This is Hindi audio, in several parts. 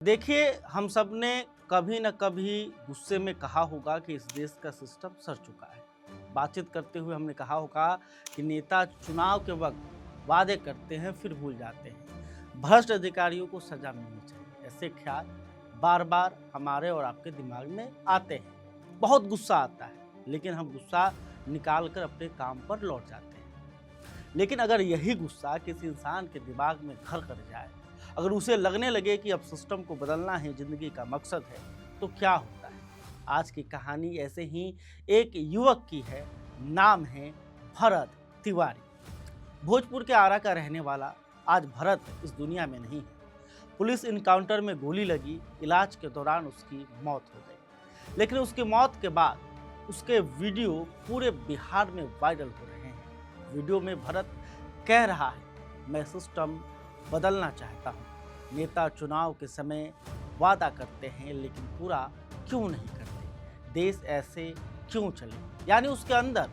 देखिए, हम सब ने कभी न कभी गुस्से में कहा होगा कि इस देश का सिस्टम सड़ चुका है। बातचीत करते हुए हमने कहा होगा कि नेता चुनाव के वक्त वादे करते हैं फिर भूल जाते हैं। भ्रष्ट अधिकारियों को सजा मिलनी चाहिए। ऐसे ख्याल बार बार हमारे और आपके दिमाग में आते हैं। बहुत गुस्सा आता है, लेकिन हम गुस्सा निकाल कर अपने काम पर लौट जाते हैं। लेकिन अगर यही गुस्सा किसी इंसान के दिमाग में घर कर जाए, अगर उसे लगने लगे कि अब सिस्टम को बदलना ही जिंदगी का मकसद है, तो क्या होता है। आज की कहानी ऐसे ही एक युवक की है। नाम है भरत तिवारी। भोजपुर के आरा का रहने वाला आज भरत इस दुनिया में नहीं है। पुलिस इनकाउंटर में गोली लगी, इलाज के दौरान उसकी मौत हो गई। लेकिन उसकी मौत के बाद उसके वीडियो पूरे बिहार में वायरल हो रहे हैं। वीडियो में भरत कह रहा है, मैं सिस्टम बदलना चाहता हूँ। नेता चुनाव के समय वादा करते हैं लेकिन पूरा क्यों नहीं करते, देश ऐसे क्यों चले। यानी उसके अंदर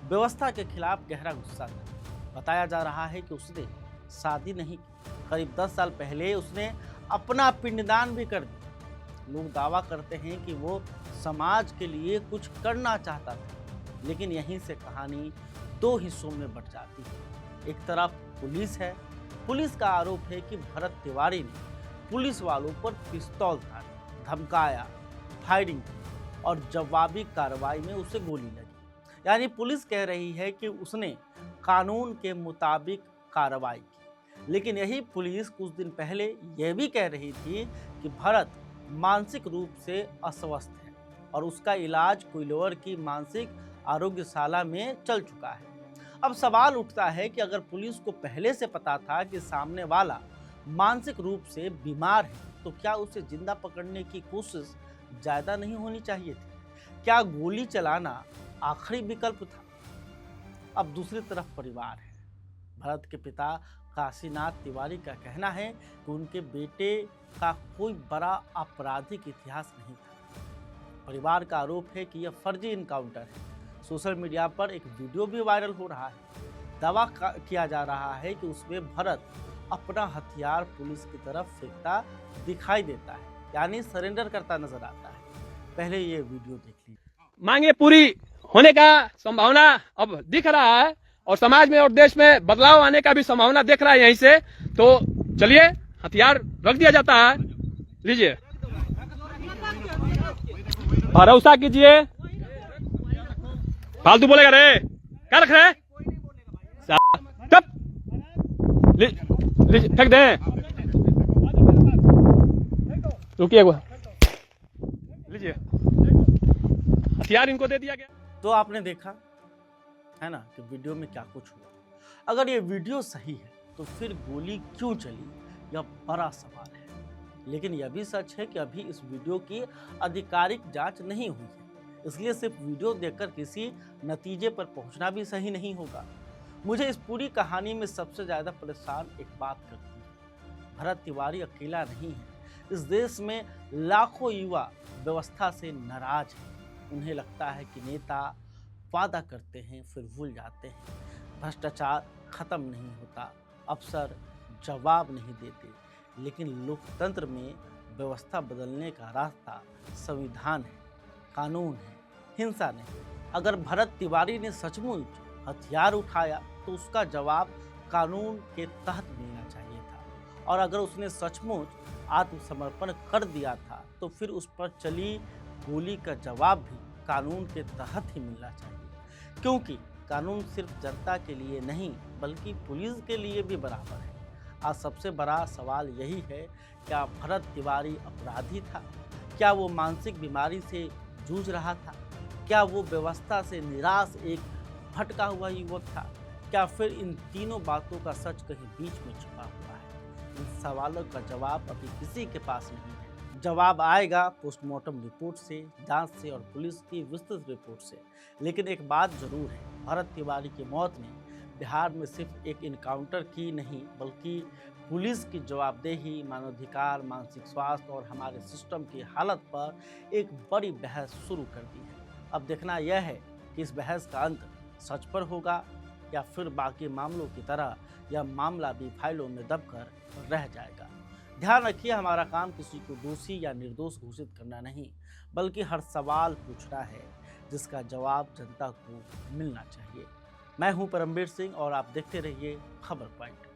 व्यवस्था के खिलाफ गहरा गुस्सा था। बताया जा रहा है कि उसने शादी नहीं की। करीब 10 साल पहले उसने अपना पिंडदान भी कर दिया। लोग दावा करते हैं कि वो समाज के लिए कुछ करना चाहता था। लेकिन यहीं से कहानी दो हिस्सों में बंट जाती है। एक तरफ पुलिस है। पुलिस का आरोप है कि भरत तिवारी ने पुलिस वालों पर पिस्तौल ताने, धमकाया, फायरिंग की और जवाबी कार्रवाई में उसे गोली लगी। यानी पुलिस कह रही है कि उसने कानून के मुताबिक कार्रवाई की। लेकिन यही पुलिस कुछ दिन पहले यह भी कह रही थी कि भरत मानसिक रूप से अस्वस्थ है और उसका इलाज कोइलोर की मानसिक आरोग्यशाला में चल चुका है। अब सवाल उठता है कि अगर पुलिस को पहले से पता था कि सामने वाला मानसिक रूप से बीमार है, तो क्या उसे जिंदा पकड़ने की कोशिश ज्यादा नहीं होनी चाहिए थी? क्या गोली चलाना आखिरी विकल्प था? अब दूसरी तरफ परिवार है। भरत के पिता काशीनाथ तिवारी का कहना है कि उनके बेटे का कोई बड़ा आपराधिक इतिहास नहीं था। परिवार का आरोप है कि यह फर्जी इनकाउंटर है। सोशल मीडिया पर एक वीडियो भी वायरल हो रहा है। दावा किया जा रहा है कि उसमें भरत अपना हथियार पुलिस की तरफ फेंकता दिखाई देता है, यानी सरेंडर करता नजर आता है। पहले ये वीडियो देख लीजिए। मांगे पूरी होने का संभावना अब दिख रहा है और समाज में और देश में बदलाव आने का भी संभावना दिख रहा है। यहीं से तो चलिए हथियार रख दिया जाता है। लीजिए, भरोसा कीजिए। फालतू बोलेगा रे, क्या रख रहे? लीजिए, फेंक दें। रुकिए, लीजिए, हथियार इनको दे दिया गया। तो आपने देखा है ना कि वीडियो में क्या कुछ हुआ। अगर ये वीडियो सही है तो फिर गोली क्यों चली, यह बड़ा सवाल है। लेकिन यह भी सच है कि अभी इस वीडियो की आधिकारिक जांच नहीं हुई है, इसलिए सिर्फ वीडियो देखकर किसी नतीजे पर पहुंचना भी सही नहीं होगा। मुझे इस पूरी कहानी में सबसे ज़्यादा परेशान एक बात करती है, भरत तिवारी अकेला नहीं है। इस देश में लाखों युवा व्यवस्था से नाराज हैं। उन्हें लगता है कि नेता वादा करते हैं फिर भूल जाते हैं, भ्रष्टाचार खत्म नहीं होता, अफसर जवाब नहीं देते। लेकिन लोकतंत्र में व्यवस्था बदलने का रास्ता संविधान है, कानून है, हिंसा नहीं। अगर भरत तिवारी ने सचमुच हथियार उठाया तो उसका जवाब कानून के तहत मिलना चाहिए था, और अगर उसने सचमुच आत्मसमर्पण कर दिया था तो फिर उस पर चली गोली का जवाब भी कानून के तहत ही मिलना चाहिए। क्योंकि कानून सिर्फ जनता के लिए नहीं बल्कि पुलिस के लिए भी बराबर है। आज सबसे बड़ा सवाल यही है, क्या भरत तिवारी अपराधी था? क्या वो मानसिक बीमारी से जूझ रहा था? क्या वो व्यवस्था से निराश एक भटका हुआ युवक था? क्या फिर इन तीनों बातों का सच कहीं बीच में छुपा हुआ है? इन सवालों का जवाब अभी किसी के पास नहीं है। जवाब आएगा पोस्टमार्टम रिपोर्ट से, जांच से और पुलिस की विस्तृत रिपोर्ट से। लेकिन एक बात जरूर है, भरत तिवारी की मौत ने बिहार में सिर्फ एक इनकाउंटर की नहीं बल्कि पुलिस की जवाबदेही, मानवाधिकार, मानसिक स्वास्थ्य और हमारे सिस्टम की हालत पर एक बड़ी बहस शुरू कर दी है। अब देखना यह है कि इस बहस का अंत सच पर होगा या फिर बाकी मामलों की तरह यह मामला भी फाइलों में दबकर रह जाएगा। ध्यान रखिए, हमारा काम किसी को दोषी या निर्दोष घोषित करना नहीं, बल्कि हर सवाल पूछना है जिसका जवाब जनता को मिलना चाहिए। मैं हूं परमवीर सिंह और आप देखते रहिए खबर पॉइंट।